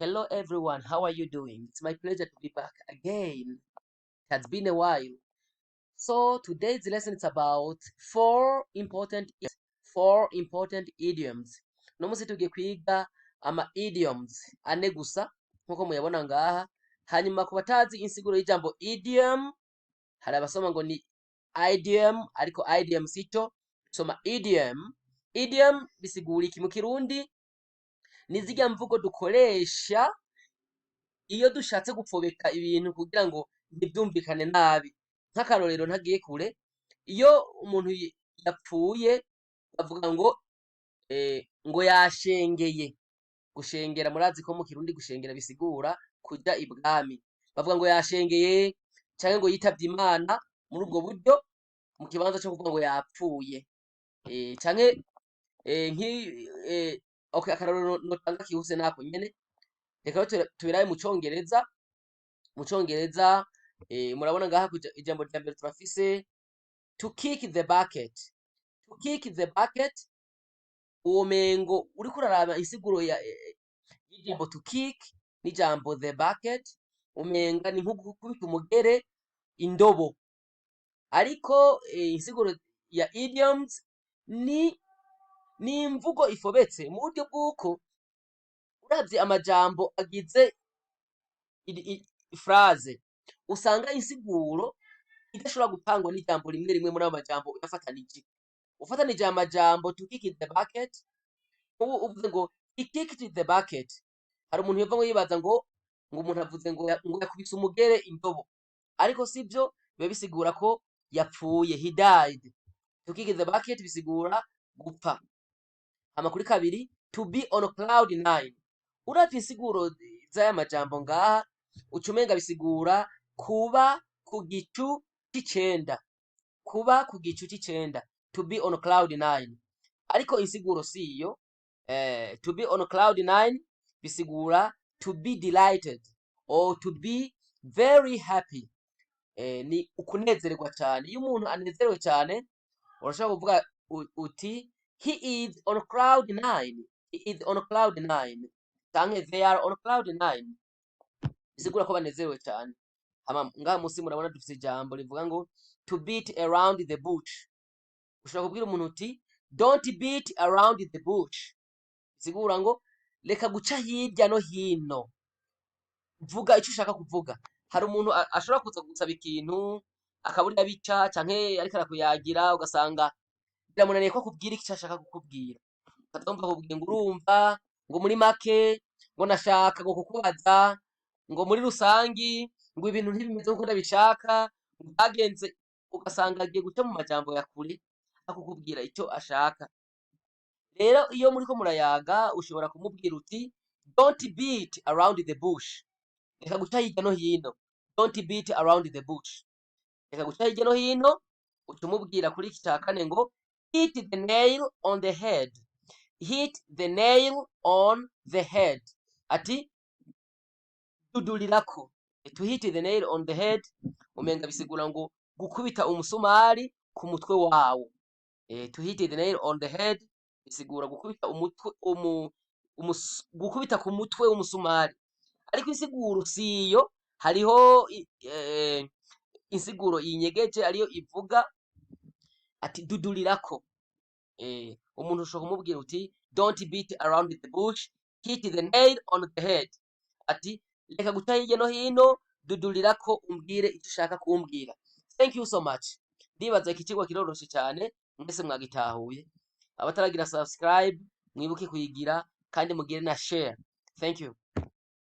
Hello everyone, how are you doing? It's my pleasure to be back again. It has been a while. So today's lesson is about four important idioms. No musi tugiye kwiga ama idioms ane gusa nkuko muyabona ngaha. Hanyuma ku batazi insiguro y'ijambo idiom, hari abasoma ngo ni idiom ariko idiom sico, soma idiom. Idiom bisigura iki mu Kirundi? Ni zirya mvugo dukoresha iyo dushatse gupfobeka ibintu kugira ngo ntibyumvikane nabi. Nk'akarorero ntagiye kure, iyo umuntu yapfuye bavuga ngo yashengeye. Gushengera murazi ko mu Kirundi gushengera bisigura kuja ibwami. Bavuga ngo yashengeye canke ngo yitavye Imana muri ubwo buryo mu kibanza cyo kuvuga ngo yapfuye. Canke okay, akarorero notanga kihuse nako nyene. Reka tubirabe mu Congereza. Mu Congereza murabona ngaha ijambo rya mbere turafise to kick the bucket. To kick the bucket, uwo mengo uriko uraraba insiguro y'ijambo to kick n'ijambo the bucket, umenga ni nko gukubita umugere indobo. Ariko insiguro ya idioms ni imvugo ifobetse mu buryo bw'uko uravye amajambo agize phrase usanga insiguro idashobora gutangwa n'ijambo rimwe rimwe muri abo majambo ufatanije amajambo to kick the bucket. Ubu uvuze ngo he kicked the bucket, hari umuntu yova ngo yibaza ngo umuntu avuze ngo yakubise umugere indobo, ariko sivyo, biba bisigura ko yapfuye, he died. To kick the bucket bisigura gupfa. Hama kuri kabiri, to be on cloud 9. Uravye insiguro z'aya majambo ngaha ucumenga bisigura kuba ku gicu c'icenda. Kuba ku gicu c'icenda, to be on cloud 9. Ariko insiguro siyo. To be on cloud 9 bisigura to be delighted or to be very happy. Ni ukunezerwa cyane. Iyo umuntu anezerewe cyane urashobora kuvuga uti he is on cloud 9. He is on cloud 9. Canke they are on cloud 9. Bisigura ko banezerewe cyane. Ngaha musi murabona dufite ijambo rivuga ngo to beat around the bush. Ushobora kubwira umuntu uti don't beat around the bush. Bisigura ngo reka guca hirya no hino, vuga icyo ushaka kuvuga. Hari umuntu ashobora kuza gusaba ikintu akaburira bica canke ariko arakuyagira ugasanga biramunaniye ko kubwira icyo ashaka kukubwira. Ukatumva kubwira ngo urumva, ngo muri make, ngo nashaka ngo kukubaza, ngo muri rusangi, ngo ibintu ntibimeze nkuko ndabishaka, ngo bagenze, ugasanga agiye guca mu majambo ya kure akukubwira icyo ashaka. Rero iyo muriko murayaga ushobora kumubwira uti don't beat around the bush. Reka guca hirya no hino. Don't beat around the bush. Reka guca hirya no hino, utumubwira kuri iki cya kane ngo hit the nail on the head. Hit the nail on the head. Ati dudulirako. To hit the nail on the head umenga bisigura ngo gukubita umusumari ku mutwe wawo. To hit the nail on the head bisigura gukubita gukubita ku mutwe w'umusumari. Ariko insiguro siyo, hariho insiguro yinyegeje ariyo ivuga ati dudulirako. Umuntu ushobora kumubwira uti don't beat around the bush, hit the nail on the head. Ati reka guca hirya no hino, dudulirako umbwire icyo ushaka kumbwira. Thank you so much. Ndibaza iki kigwa kiroroshe cyane, mwese mwagitahuye. Abataragira subscribe mwibuke kuyigira kandi mugire na share. Thank you.